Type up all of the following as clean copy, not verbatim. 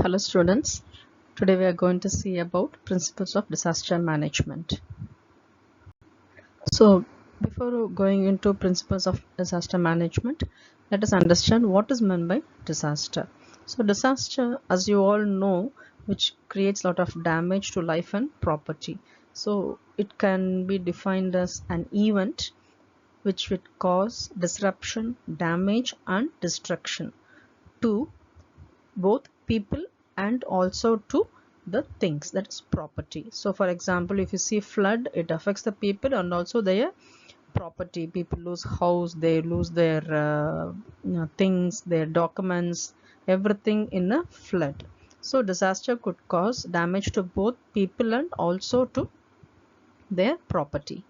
Hello students, today we are going to see about principles of disaster management. So before going into principles of disaster management, let us understand what is meant by disaster. So disaster, as you all know, which creates a lot of damage to life and property. So it can be defined as an event which would cause disruption, damage and destruction to both people and also to the things, that is property. So for example, if you see flood, it affects the people and also their property. People lose house, they lose their things, their documents, everything in a flood. So disaster could cause damage to both people and also to their property.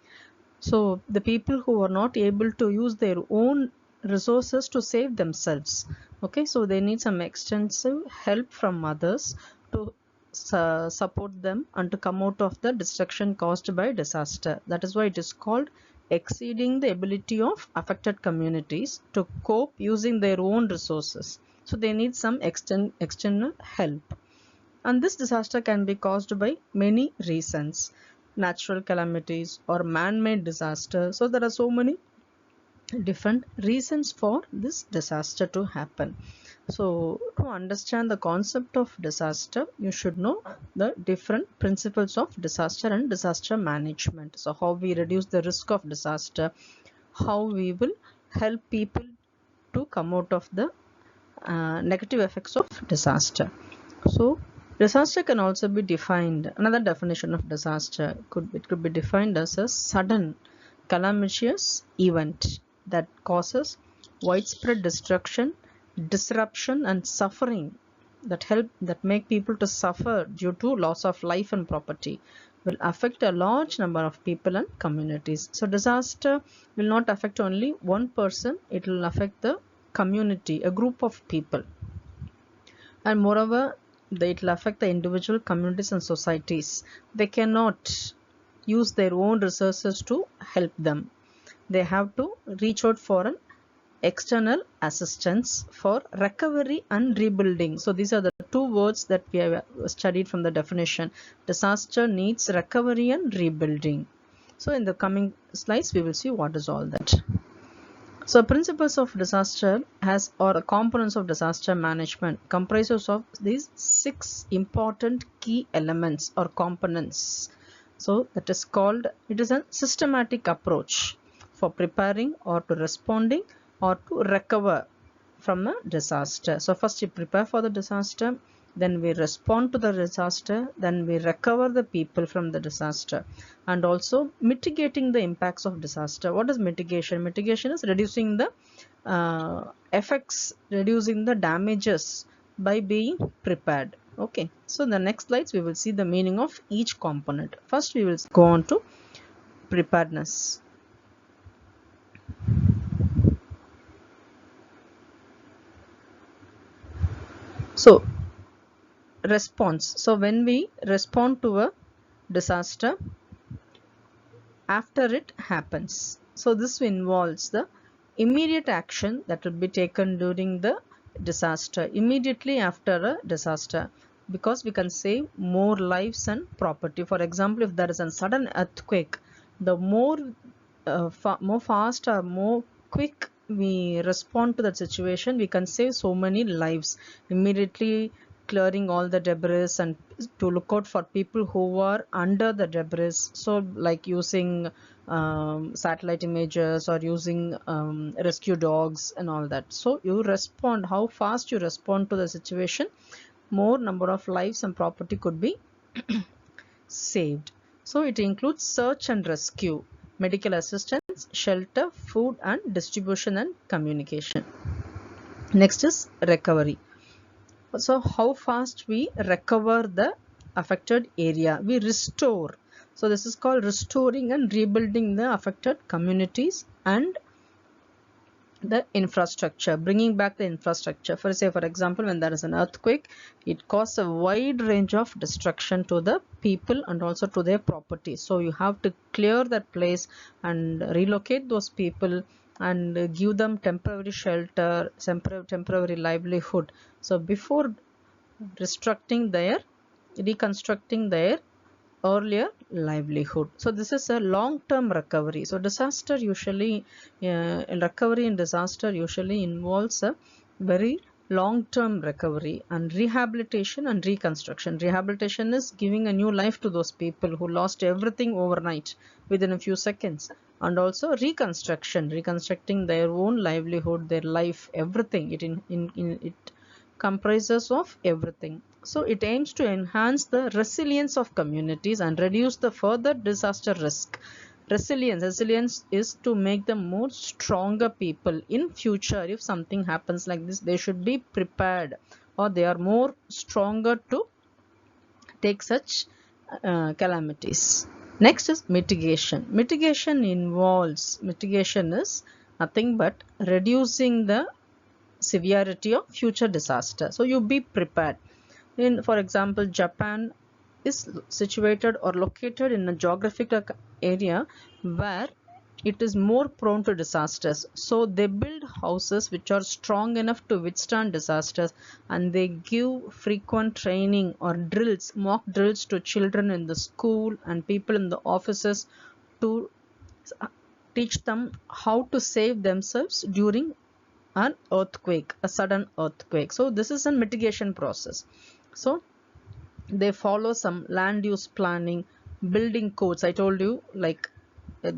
So the people who are not able to use their own resources to save themselves, okay, so they need some extensive help from others to support them and to come out of the destruction caused by disaster. That is why it is called exceeding the ability of affected communities to cope using their own resources. So they need some external help. And this disaster can be caused by many reasons, natural calamities or man-made disaster. So there are so many different reasons for this disaster to happen. So to understand the concept of disaster, you should know the different principles of disaster and disaster management. So how we reduce the risk of disaster, how we will help people to come out of the negative effects of disaster. So disaster can also be defined. Another definition of disaster could be defined as a sudden calamitous event that causes widespread destruction, disruption, and suffering that make people to suffer due to loss of life and property, will affect a large number of people and communities. So disaster will not affect only one person; it will affect the community, a group of people, and moreover it will affect the individual communities and societies. They cannot use their own resources to help them. They have to reach out for an external assistance for recovery and rebuilding. So these are the two words that we have studied from the definition. Disaster needs recovery and rebuilding. So in the coming slides we will see what is all that. So principles of disaster has or components of disaster management comprises of these 6 important key elements or components. So that is called, it is a systematic approach for preparing or to responding or to recover from a disaster. So first you prepare for the disaster, then we respond to the disaster, then we recover the people from the disaster, and also mitigating the impacts of disaster. What is mitigation? Mitigation is reducing the effects, reducing the damages by being prepared. Okay, so in the next slides we will see the meaning of each component. First we will go on to preparedness. So response. So when we respond to a disaster after it happens, so this involves the immediate action that will be taken during the disaster, immediately after a disaster, because we can save more lives and property. For example, if there is a sudden earthquake, the more fast or more quick we respond to that situation, we can save so many lives. Immediately clearing all the debris and to look out for people who are under the debris. So like using satellite images or using rescue dogs and all that. So you respond, how fast you respond to the situation, more number of lives and property could be saved. So it includes search and rescue, medical assistance, shelter, food and distribution and communication. Next is recovery. So how fast we recover the affected area, we restore. So this is called restoring and rebuilding the affected communities and the infrastructure, bringing back the infrastructure. For example, when there is an earthquake, it causes a wide range of destruction to the people and also to their property. So you have to clear that place and relocate those people and give them temporary shelter, temporary livelihood. So before reconstructing their earlier livelihood. So this is a long-term recovery. So disaster usually, recovery in disaster usually involves a very long-term recovery and rehabilitation and reconstruction. Rehabilitation is giving a new life to those people who lost everything overnight within a few seconds, and also reconstructing their own livelihood, their life, everything. It comprises of everything. So it aims to enhance the resilience of communities and reduce the further disaster risk. Resilience is to make them more stronger people in future. If something happens like this, they should be prepared, or they are more stronger to take such calamities. Next is mitigation. Mitigation is nothing but reducing the severity of future disaster. So you be prepared. For example, Japan is situated or located in a geographical area where it is more prone to disasters. So they build houses which are strong enough to withstand disasters, and they give frequent training or mock drills to children in the school and people in the offices to teach them how to save themselves during an earthquake, a sudden earthquake. So this is a mitigation process. So they follow some land use planning, building codes. I told you, like, uh,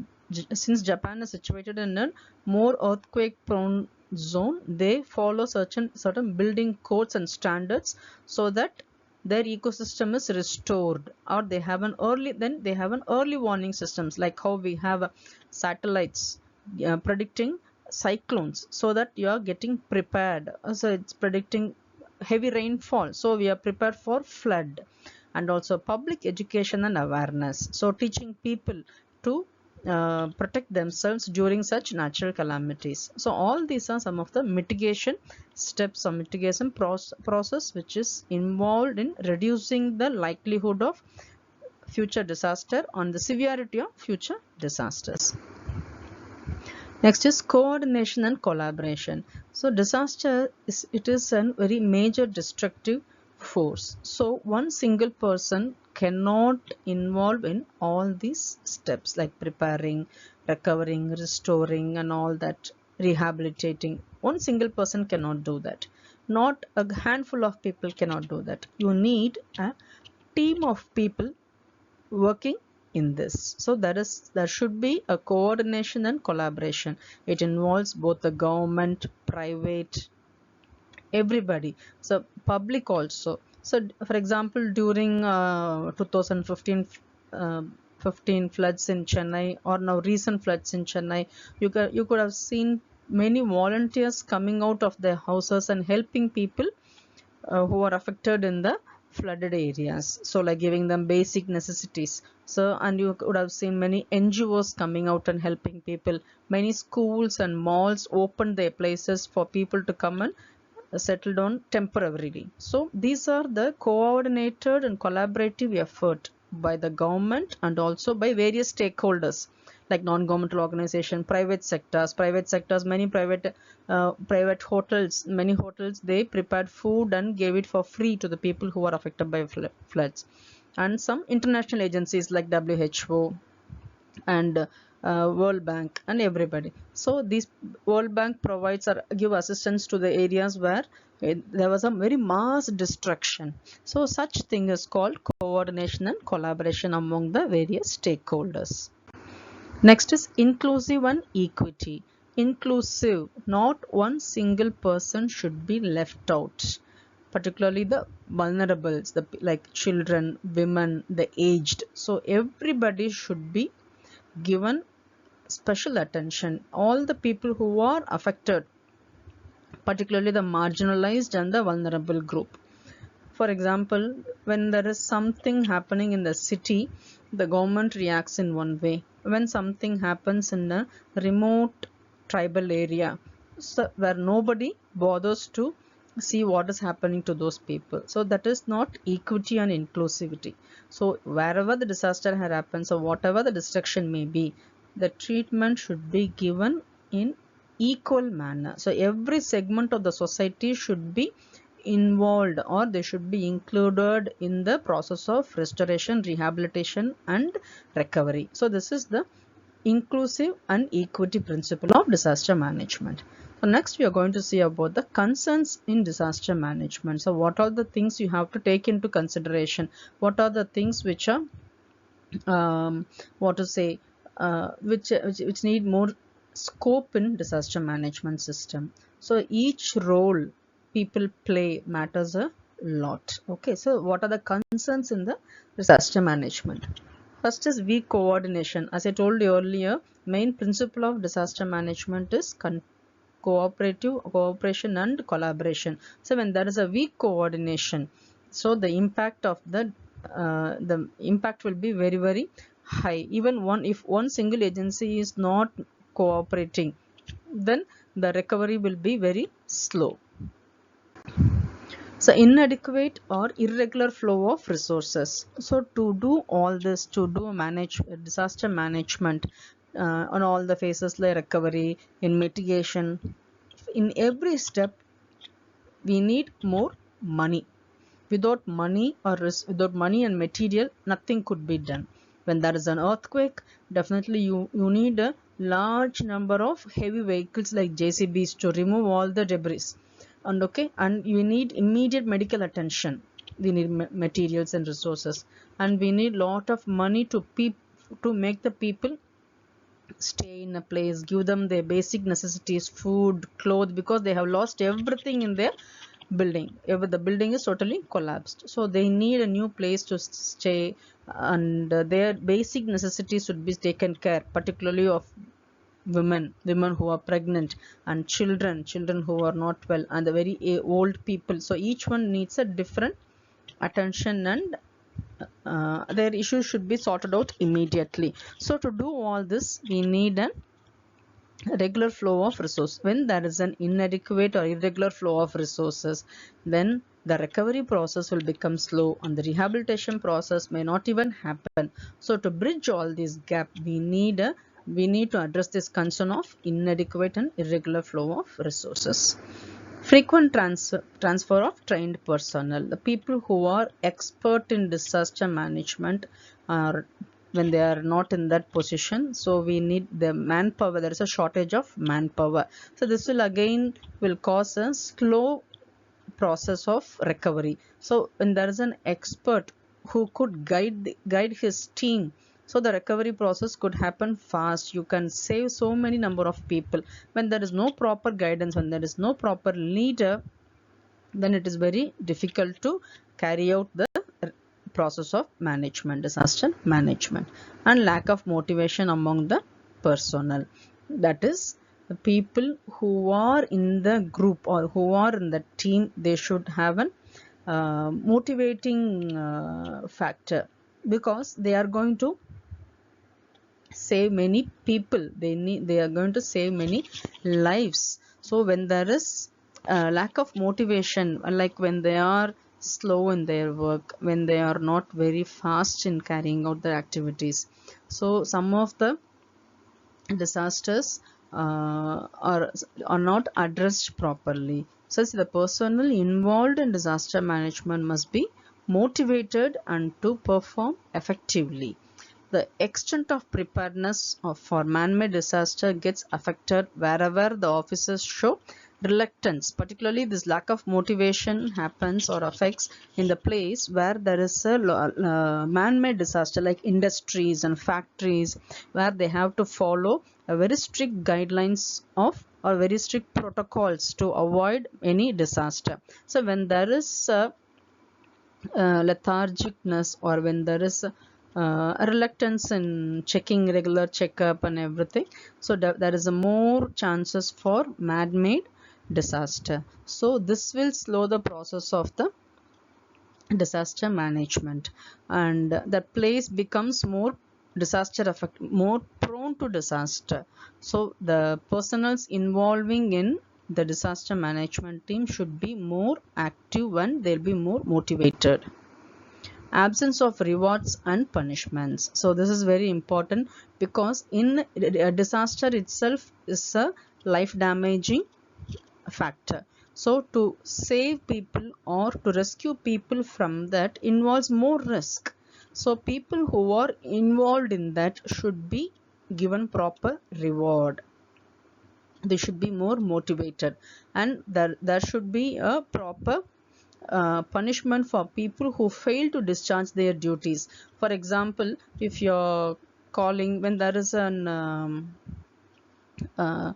since Japan is situated in a more earthquake prone zone, they follow certain building codes and standards so that their ecosystem is restored, or they have an early warning systems, like how we have satellites predicting cyclones, so that you are getting prepared. So it's predicting heavy rainfall, so we are prepared for flood. And also public education and awareness, so teaching people to protect themselves during such natural calamities. So all these are some of the mitigation steps or mitigation process which is involved in reducing the likelihood of future disaster on the severity of future disasters. Next is coordination and collaboration. So disaster is a very major destructive force. So one single person cannot involve in all these steps, like preparing, recovering, restoring, and all that, rehabilitating. One single person cannot do that. Not a handful of people cannot do that. You need a team of people working in this. So there should be a coordination and collaboration. It involves both the government, private, everybody, so public also. So for example, during 2015 15 floods in Chennai, or now recent floods in Chennai, you could have seen many volunteers coming out of their houses and helping people who are affected in the flooded areas, so like giving them basic necessities. So, and you would have seen many NGOs coming out and helping people. Many schools and malls opened their places for people to come and settle down temporarily. So these are the coordinated and collaborative effort by the government and also by various stakeholders, like non-governmental organization, private sectors, many private hotels, many hotels, they prepared food and gave it for free to the people who are affected by floods. And some international agencies like WHO and World Bank and everybody. So this World Bank provides or give assistance to the areas where there was a very mass destruction. So such thing is called coordination and collaboration among the various stakeholders. Next is inclusive and equity. Inclusive, not one single person should be left out, particularly the vulnerables, like children, women, the aged. So everybody should be given special attention. All the people who are affected, particularly the marginalized and the vulnerable group. For example, when there is something happening in the city, the government reacts in one way. When something happens in a remote tribal area, so where nobody bothers to see what is happening to those people, so that is not equity and inclusivity. So wherever the disaster happens or whatever the destruction may be, the treatment should be given in equal manner. So every segment of the society should be involved, or they should be included in the process of restoration, rehabilitation and recovery. So this is the inclusive and equity principle of disaster management. So next we are going to see about the concerns in disaster management. So what are the things you have to take into consideration? What are the things which are what to say which need more scope in disaster management system? So each role people play matters a lot. Okay, so what are the concerns in the disaster management? First is weak coordination. As I told you earlier, main principle of disaster management is cooperation and collaboration. So when there is a weak coordination, so the impact of the impact will be very very high. Even if one single agency is not cooperating, then the recovery will be very slow. So inadequate or irregular flow of resources. So to do all this, to do manage disaster management on all the phases like recovery, in mitigation, in every step we need more money. Without money without money and material, nothing could be done. When there is an earthquake, definitely you need a large number of heavy vehicles like JCBs to remove all the debris. And okay, and you need immediate medical attention. We need materials and resources, and we need lot of money to make the people stay in a place, give them their basic necessities, food, clothes, because they have lost everything in their building. The building is totally collapsed, so they need a new place to stay, and their basic necessities should be taken care, particularly of women who are pregnant, and children who are not well, and the very old people. So each one needs a different attention, and their issues should be sorted out immediately. So to do all this, we need a regular flow of resource. When there is an inadequate or irregular flow of resources, then the recovery process will become slow and the rehabilitation process may not even happen. So to bridge all this gap, we need to address this concern of inadequate and irregular flow of resources. Frequent transfer of trained personnel. The people who are expert in disaster management are, when they are not in that position, so we need the manpower. There is a shortage of manpower. So this will cause a slow process of recovery. So when there is an expert who could guide his team, so the recovery process could happen fast. You can save so many number of people. When there is no proper guidance, when there is no proper leader, then it is very difficult to carry out the process of management, disaster management. And lack of motivation among the personnel, that is the people who are in the group or who are in the team, they should have an motivating factor, because they are going to save many people. They are going to save many lives. So when there is lack of motivation, like when they are slow in their work, when they are not very fast in carrying out their activities, so some of the disasters are not addressed properly. So the personnel involved in disaster management must be motivated and to perform effectively. The extent of preparedness for man-made disaster gets affected wherever the officers show reluctance. Particularly, this lack of motivation happens or affects in the place where there is a man-made disaster, like industries and factories, where they have to follow a very strict guidelines of or very strict protocols to avoid any disaster. So when there is lethargicness, or when there is a reluctance in checking regular checkup and everything, so there is a more chances for man-made disaster. So this will slow the process of the disaster management, and the place becomes more more prone to disaster. So the personnels involving in the disaster management team should be more active and they'll be more motivated. Absence of rewards and punishments. So this is very important, because in a disaster itself is a life damaging factor. So to save people or to rescue people from that involves more risk. So people who are involved in that should be given proper reward. They should be more motivated, and there should be a proper punishment for people who fail to discharge their duties. For example, if you're calling when there is an uh,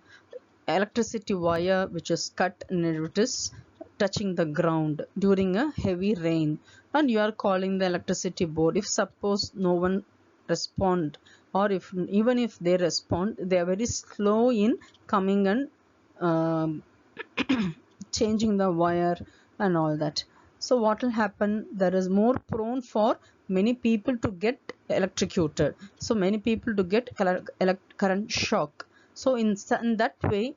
electricity wire which is cut and it is touching the ground during a heavy rain, and you are calling the electricity board. If suppose no one respond, or if even if they respond, they are very slow in coming and um, changing the wire and all that. So what will happen, there is more prone for many people to get electrocuted, so many people to get current shock. So in that way,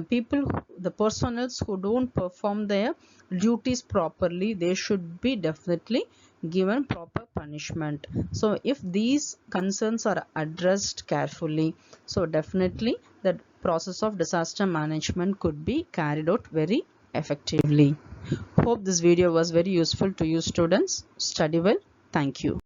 people, the personals who don't perform their duties properly, they should be definitely given proper punishment. So if these concerns are addressed carefully, so definitely the process of disaster management could be carried out very effectively. Hope this video was very useful to you students. Study well. Thank you.